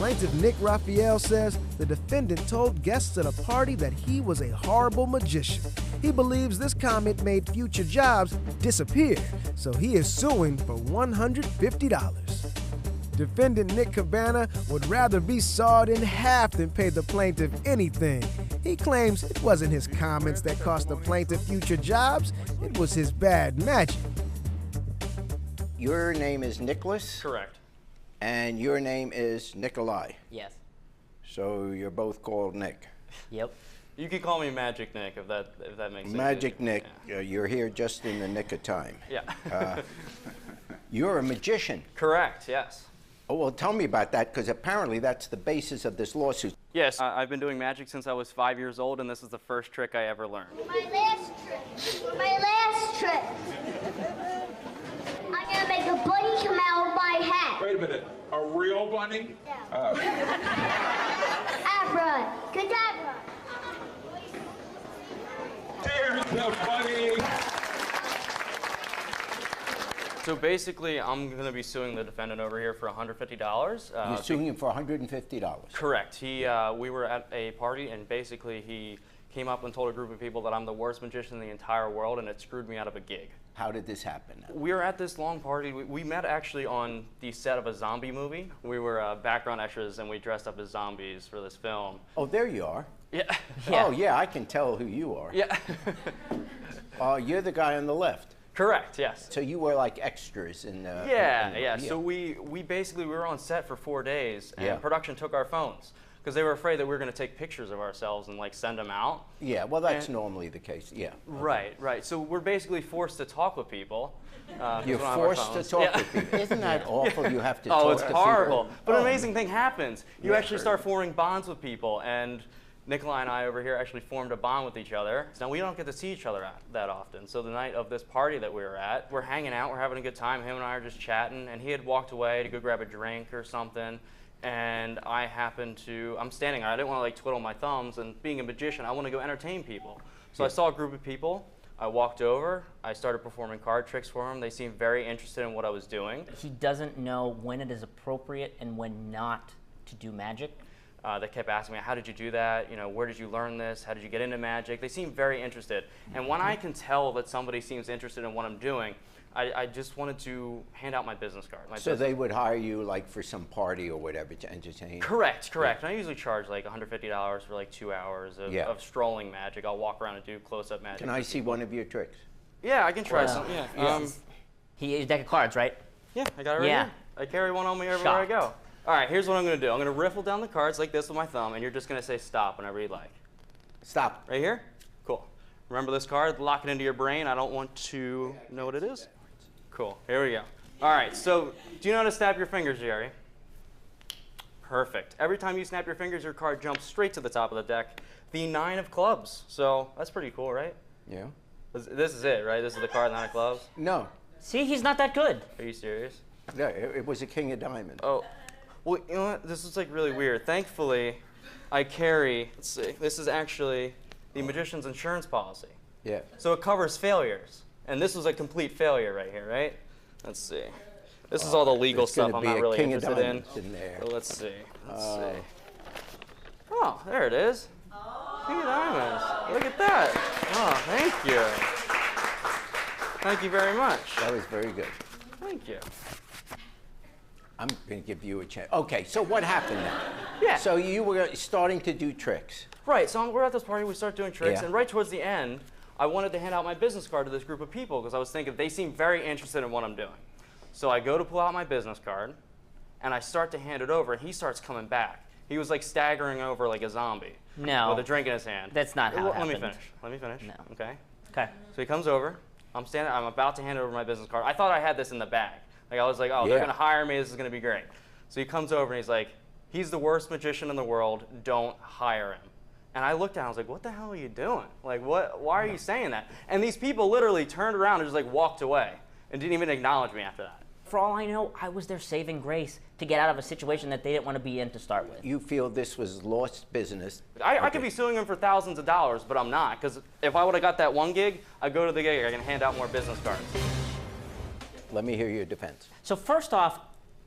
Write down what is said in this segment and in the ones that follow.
Plaintiff Nick Raffaele says the defendant told guests at a party that he was a horrible magician. He believes this comment made future jobs disappear, so he is suing for $150. Defendant Nick Kabana would rather be sawed in half than pay the plaintiff anything. He claims it wasn't his comments that cost the plaintiff future jobs, it was his bad magic. Your name is Nicholas? Correct. And your name is Nicolai? Yes. So you're both called Nick? Yep. You can call me Magic Nick if that makes sense. Magic Nick, yeah. You're here just in the nick of time. Yeah. You're a magician? Correct, yes. Oh, well, tell me about that, because apparently that's the basis of this lawsuit. Yes, I've been doing magic since I was 5 years old, and this is the first trick I ever learned. My last trick. My last trick. I'm gonna make a bunny come out of my hat. Wait a minute. A real bunny? Yeah. Abra. Cadabra. There's the bunny. So basically, I'm going to be suing the defendant over here for $150. You're suing him for $150? Correct. We were at a party, and basically he came up and told a group of people that I'm the worst magician in the entire world, and it screwed me out of a gig. How did this happen? We were at this long party. We met actually on the set of a zombie movie. We were background extras, and we dressed up as zombies for this film. Oh, there you are. Yeah. Oh, yeah, I can tell who you are. Yeah. You're the guy on the left. Correct, yes. So you were like extras in the... Yeah. So we were on set for 4 days, and production took our phones because they were afraid that we were going to take pictures of ourselves and like send them out. Yeah, well, that's normally the case, yeah. Okay. Right. So we're basically forced to talk with people. You're forced to talk with people. Isn't that awful? You have to talk to people. Oh, it's horrible. But an amazing thing happens. You actually start forming bonds with people, and Nicolai and I over here actually formed a bond with each other. Now, we don't get to see each other that often. So the night of this party that we were at, we're hanging out, we're having a good time. Him and I are just chatting, and he had walked away to go grab a drink or something. And I happened to, I'm standing there. I didn't want to like twiddle my thumbs, and being a magician, I want to go entertain people. So I saw a group of people. I walked over, I started performing card tricks for them. They seemed very interested in what I was doing. He doesn't know when it is appropriate and when not to do magic. They kept asking me, how did you do that? You know, where did you learn this? How did you get into magic? They seem very interested. And when I can tell that somebody seems interested in what I'm doing, I just wanted to hand out my business card. They would hire you like for some party or whatever to entertain? Correct. And I usually charge like $150 for like 2 hours of strolling magic. I'll walk around and do close-up magic. Can I see one of your tricks? Yeah, I can try some. Yeah. He used a deck of cards, right? Yeah, I got it right here. I carry one on me everywhere I go. All right, here's what I'm going to do. I'm going to riffle down the cards like this with my thumb, and you're just going to say stop whenever you like. Stop. Right here? Cool. Remember this card? Lock it into your brain. I don't want to know what it is. Cool. Here we go. All right, so do you know how to snap your fingers, Jerry? Perfect. Every time you snap your fingers, your card jumps straight to the top of the deck. The 9 of clubs. So that's pretty cool, right? Yeah. This is it, right? This is the card, 9 of clubs? No. See, he's not that good. Are you serious? No, it was a king of diamonds. Oh. Well, you know what? This is like really weird. Thankfully, I carry, let's see, this is actually the magician's insurance policy. Yeah. So it covers failures. And this was a complete failure right here, right? Let's see. This is all the legal stuff I'm not really interested in. There. So let's see. See. Oh, there it is. King of diamonds. Look at that. Oh, thank you. Thank you very much. That was very good. Thank you. I'm going to give you a chance. Okay, so what happened then? Yeah. So you were starting to do tricks. Right, so we're at this party, we start doing tricks, and right towards the end, I wanted to hand out my business card to this group of people because I was thinking they seem very interested in what I'm doing. So I go to pull out my business card, and I start to hand it over, and he starts coming back. He was like staggering over like a zombie. No. With a drink in his hand. That's not how it happened. Let me finish. No. Okay. Okay. So he comes over. I'm about to hand over my business card. I thought I had this in the bag. Like I was like, oh, they're gonna hire me. This is gonna be great. So he comes over and he's like, he's the worst magician in the world. Don't hire him. And I looked down. I was like, what the hell are you doing? Like, what? Why are you saying that? And these people literally turned around and just like walked away and didn't even acknowledge me after that. For all I know, I was their saving grace to get out of a situation that they didn't want to be in to start with. You feel this was lost business? I could be suing him for thousands of dollars, but I'm not. Because if I would have got that one gig, I'd go to the gig. I can hand out more business cards. Let me hear your defense. So first off,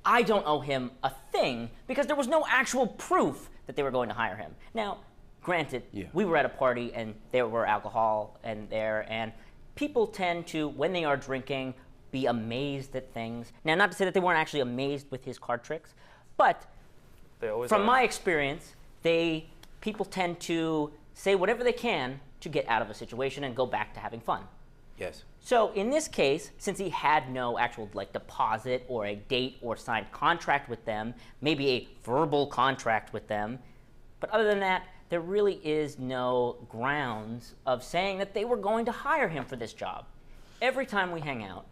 I don't owe him a thing because there was no actual proof that they were going to hire him. Now, granted, we were at a party and there were alcohol and people tend to, when they are drinking, be amazed at things. Now, not to say that they weren't actually amazed with his card tricks, but from my experience, people tend to say whatever they can to get out of a situation and go back to having fun. Yes. So in this case, since he had no actual deposit or a date or signed contract with them, maybe a verbal contract with them, but other than that, there really is no grounds of saying that they were going to hire him for this job. Every time we hang out,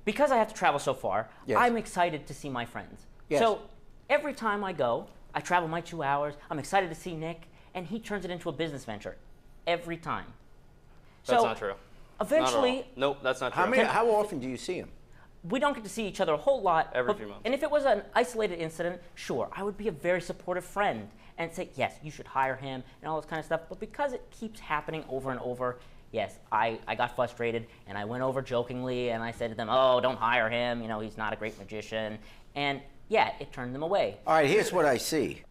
because I have to travel so far, I'm excited to see my friends. Yes. So every time I go, I travel my 2 hours, I'm excited to see Nick, and he turns it into a business venture. Every time. That's not true. Eventually... Nope, that's not true. How often do you see him? We don't get to see each other a whole lot. Every few months. And if it was an isolated incident, sure, I would be a very supportive friend and say, yes, you should hire him and all this kind of stuff. But because it keeps happening over and over, yes, I got frustrated and I went over jokingly and I said to them, oh, don't hire him, you know, he's not a great magician. And yeah, it turned them away. All right, here's what I see.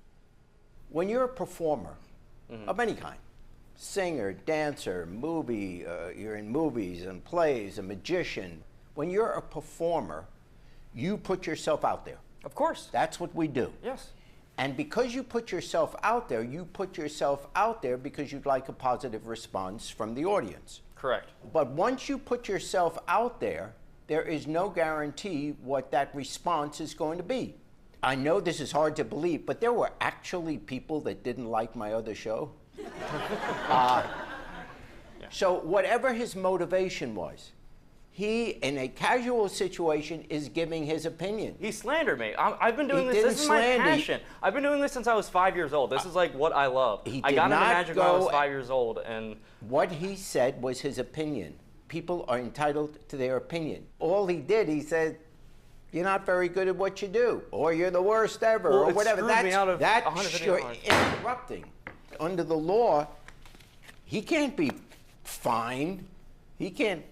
When you're a performer of any kind, singer, dancer, you're in movies and plays, a magician. When you're a performer, you put yourself out there. Of course. That's what we do. Yes. And because you put yourself out there, you put yourself out there because you'd like a positive response from the audience. Correct. But once you put yourself out there, there is no guarantee what that response is going to be. I know this is hard to believe, but there were actually people that didn't like my other show. So whatever his motivation was, he, in a casual situation, is giving his opinion. He slandered me. I've been doing this. This is my passion. I've been doing this since I was 5 years old. This is like what I love. I got into magic when I was 5 years old, and what he said was his opinion. People are entitled to their opinion. All he did, he said, "You're not very good at what you do," or "You're the worst ever," or whatever. That's interrupting. Under the law, he can't be fined. He can't,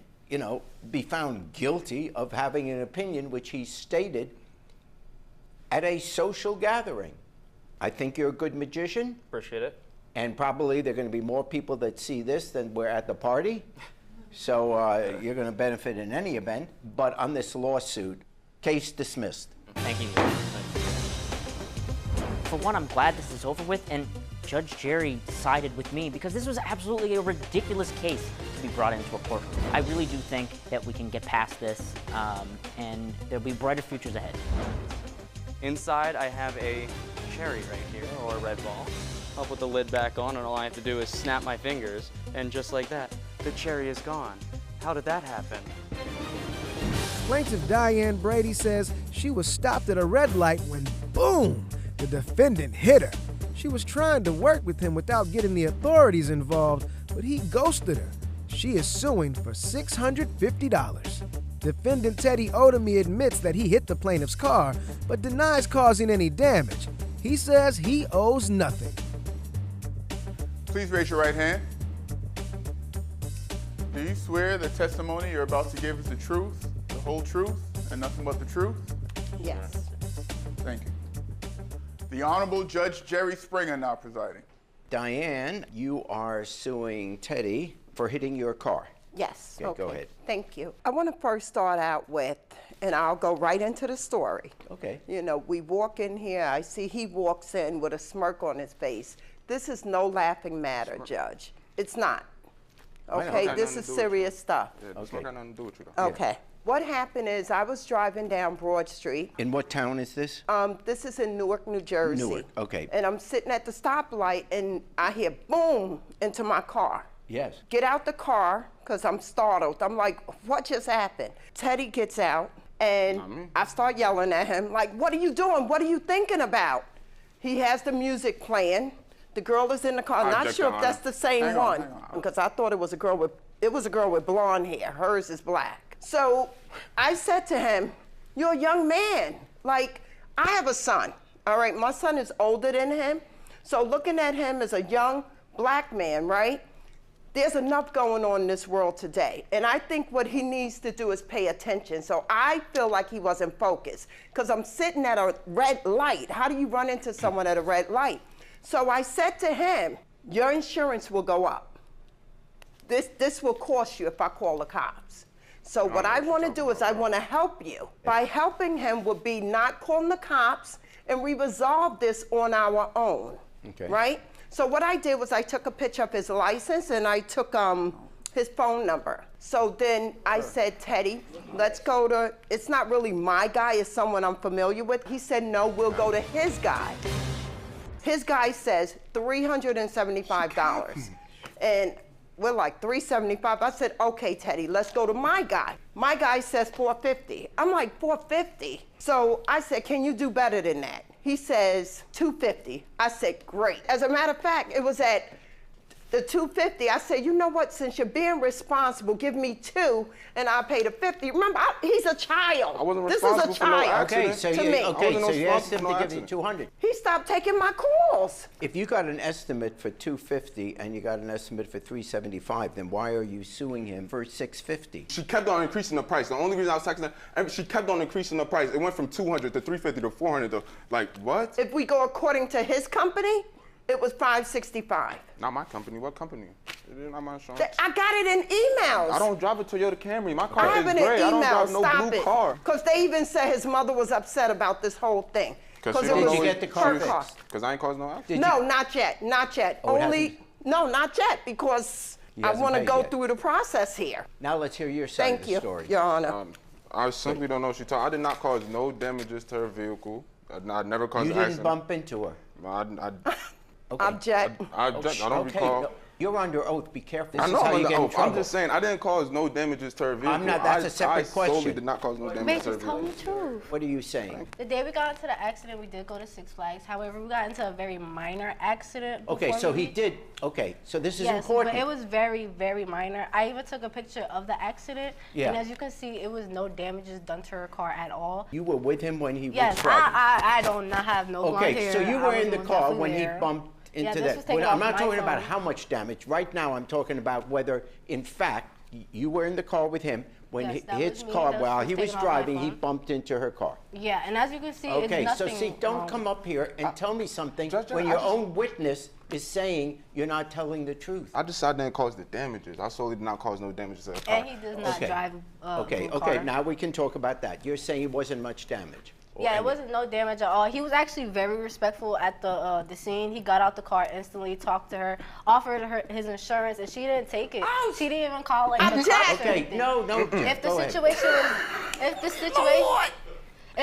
be found guilty of having an opinion which he stated at a social gathering. I think you're a good magician. Appreciate it. And probably there are going to be more people that see this than were at the party. So you're going to benefit in any event. But on this lawsuit, case dismissed. Thank you. For one, I'm glad this is over with, and Judge Jerry sided with me because this was absolutely a ridiculous case to be brought into a courtroom. I really do think that we can get past this, and there'll be brighter futures ahead. Inside, I have a cherry right here, or a red ball. I'll put the lid back on, and all I have to do is snap my fingers, and just like that, the cherry is gone. How did that happen? Plaintiff Diane Brady says she was stopped at a red light when, boom, the defendant hit her. She was trying to work with him without getting the authorities involved, but he ghosted her. She is suing for $650. Defendant Teddy Odame admits that he hit the plaintiff's car, but denies causing any damage. He says he owes nothing. Please raise your right hand. Do you swear the testimony you're about to give is the truth, the whole truth, and nothing but the truth? Yes. Thank you. The Honorable Judge Jerry Springer now presiding. Diane, you are suing Teddy for hitting your car. Yes. Okay, go ahead. Thank you. I want to first start out with, and I'll go right into the story. Okay. We walk in here, I see he walks in with a smirk on his face. This is no laughing matter, Judge. It's not. Okay, this is serious stuff. Yeah, this got nothing to do with you, though. Okay. What happened is I was driving down Broad Street. In what town is this? This is in Newark, New Jersey. Newark, okay. And I'm sitting at the stoplight and I hear boom into my car. Yes. Get out the car, because I'm startled. I'm like, what just happened? Teddy gets out and I start yelling at him, like, what are you doing? What are you thinking about? He has the music playing. The girl is in the car. I'm not sure if that's the same one, because I thought it was a girl with blonde hair. Hers is black. So I said to him, you're a young man. Like, I have a son, all right? My son is older than him. So looking at him as a young black man, right? There's enough going on in this world today. And I think what he needs to do is pay attention. So I feel like he wasn't focused because I'm sitting at a red light. How do you run into someone at a red light? So I said to him, your insurance will go up. This will cost you if I call the cops. So what I want to do is I want to help you. By helping him would be not calling the cops, and we resolve this on our own, right? So what I did was I took a picture of his license and I took his phone number. So then I said, Teddy, let's go to, it's not really my guy, it's someone I'm familiar with. He said, no, we'll go to his guy. His guy says $375. And we're like, $375? I said, okay, Teddy, let's go to my guy. My guy says $450. I'm like, $450? So I said, can you do better than that? He says, $250. I said, great. As a matter of fact, it was at the $250. I said, you know what, since you're being responsible, give me $2 and I'll pay the $50. Remember, he's a child. I wasn't responsible for no accident. So you asked him to give you $200. He stopped taking my calls. If you got an estimate for $250 and you got an estimate for $375, then why are you suing him for $650? She kept on increasing the price. The only reason I was texting her, she kept on increasing the price. It went from $200 to $350 to $400 to, like, what? If we go according to his company, it was $565. Not my company. What company? It is not my insurance. I got it in emails. I don't drive a Toyota Camry. My car I have is it in gray. emails. I don't drive no Stop blue it. car. Because they even said his mother was upset about this whole thing. Because Did you get the car fixed? Because I ain't caused no accident. No, not yet. Not yet. Oh, No, not yet. Because I want to go through the process here. Now let's hear your side of the story. Thank you, Your Honor. I simply don't know what she's talking. I did not cause no damages to her vehicle. I never caused an accident. You didn't bump into her? Object. I don't recall. No, you're under oath. Be careful. I This know is how I'm you under get in oath. trouble. I'm just saying I didn't cause no damages to her vehicle. I'm not. That's a separate question. I solely did not cause no damage to her Just tell vehicle. me the truth. What are you saying? The day we got into the accident, we did go to Six Flags. However, we got into a very minor accident. Okay, so he did. Okay, so this is important. But it was very, very minor. I even took a picture of the accident, and as you can see, it was no damages done to her car at all. You were with him when he was driving? Yes, I do not have no blonde hair. Okay, so you were in the car when he bumped into that. I'm not talking about how much damage. Right now, I'm talking about whether, in fact, you were in the car with him when his car, while he was driving, he bumped into her car. Yeah, and as you can see, okay, it's nothing so see, don't come up here and tell me something when your own witness is saying you're not telling the truth. I decided I didn't cause the damages. I solely did not cause no damages to her car. And he does not drive Okay, car. now we can talk about that. You're saying it wasn't much damage. Yeah, it wasn't no damage at all. He was actually very respectful at the scene. He got out the car instantly, talked to her, offered her his insurance, and she didn't take it. She didn't even call like the cops or anything. No. If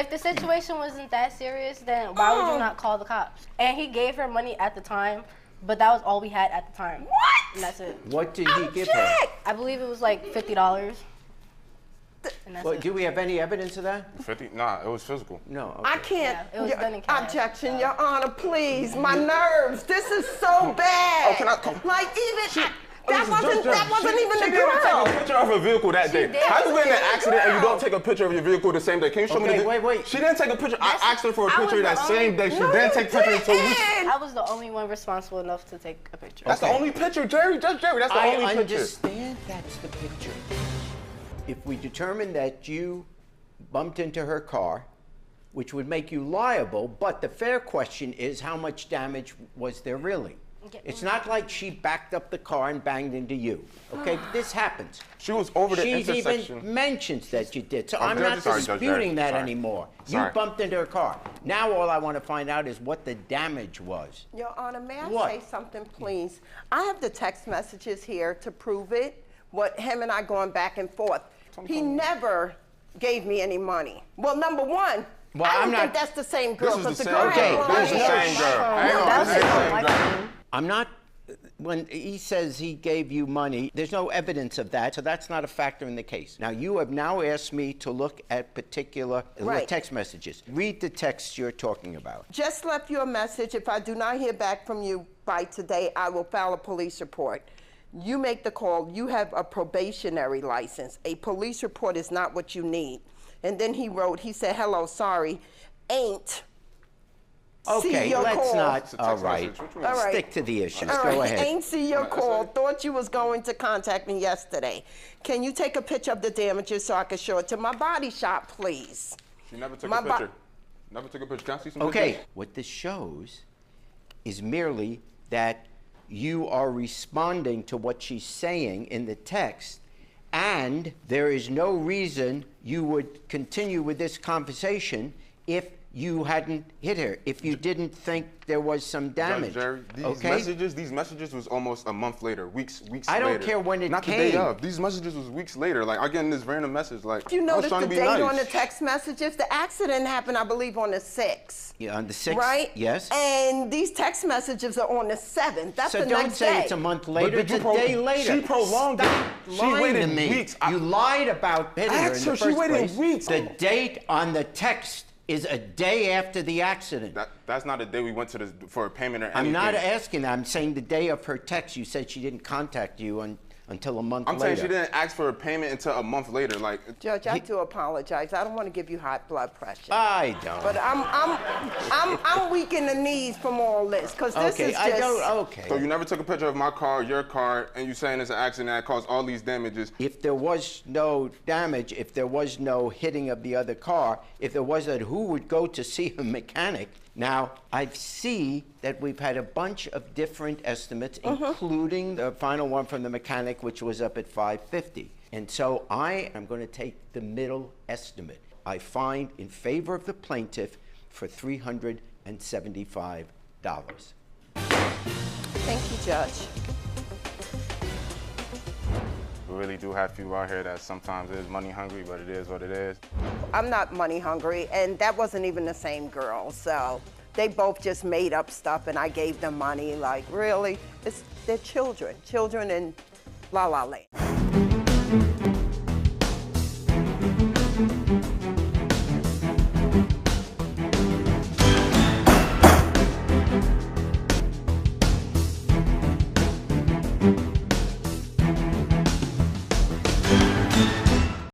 the situation wasn't that serious, then why would you not call the cops? And he gave her money at the time, but that was all we had at the time. What? And that's it. What did he give her? I believe it was like $50. Well, do we have any evidence of that? 50? Nah, it was physical. No. Okay. I can't. Yeah, it was done in cash. Objection, Your Honor, please. My nerves. This is so bad. Oh, can I? Like even. That wasn't even the girl. She didn't take a picture of her vehicle that day. How you get in an accident and you don't take a picture of your vehicle the same day? Can you show me the wait. She didn't take a picture. I asked her for a picture that same day. She didn't take a picture until weeks. I was the only one responsible enough to take a picture. That's the only picture, Jerry. Judge Jerry, that's the only picture. I understand that's the picture. If we determine that you bumped into her car, which would make you liable, but the fair question is how much damage was there really? It's not like she backed up the car and banged into you. Okay, this happens. She was over the intersection. She even mentions that you did, so I'm not disputing that anymore. You bumped into her car. Now all I want to find out is what the damage was. Your Honor, may I say something, please? I have the text messages here to prove it, what him and I going back and forth. He never gave me any money. Well, number one, I don't think that's the same girl. This is the same girl. This is the same girl. I'm not, when he says he gave you money, there's no evidence of that, so that's not a factor in the case. Now, you have now asked me to look at particular text messages. Read the text you're talking about. Just left you a message. If I do not hear back from you by today, I will file a police report. You make the call. You have a probationary license. A police report is not what you need. And then he wrote, he said, hello, sorry, ain't Okay, your let's call. not. All right. All right. Stick to the issues. All right. Go ahead. Ain't see your call. Thought you was going to contact me yesterday. Can you take a picture of the damages so I can show it to my body shop, please? She never took a picture. Never took a picture. Can I see some Okay. pictures? What this shows is merely that you are responding to what she's saying in the text, and there is no reason you would continue with this conversation if you hadn't hit her, if you didn't think there was some damage. Jerry, these messages was almost a month later, weeks later. I don't care when it Not came. the day of. These messages was weeks later. Like, I get this random message, like, You I was notice trying the to be date nice. on the text messages? The accident happened, I believe, on the 6th. Yeah, on the 6th? Right? Yes. And these text messages are on the 7th. That's So the don't next say day. it's a month later, it's a you day later. She prolonged Stop it. She lying waited to me. weeks. You lied about hitting her in asked the her, first she waited place. weeks. The date on the text is a day after the accident. That's not the day we went to for a payment or anything. I'm not asking that. I'm saying the day of her text. You said she didn't contact you until a month later. I'm saying she didn't ask for a payment until a month later. Like, Judge, I do apologize. I don't want to give you high blood pressure. I don't. But I'm weak in the knees from all this, because this is just... Okay. So you never took a picture of my car, your car, and you saying it's an accident that caused all these damages. If there was no damage, if there was no hitting of the other car, if there was that, who would go to see a mechanic? Now, I see that we've had a bunch of different estimates, including the final one from the mechanic, which was up at $550. And so I am going to take the middle estimate. I find in favor of the plaintiff for $375. Thank you, Judge. We really do have people out here that sometimes is money hungry, but it is what it is. I'm not money hungry, and that wasn't even the same girl, so they both just made up stuff, and I gave them money. Like, really? They're children in La La Land.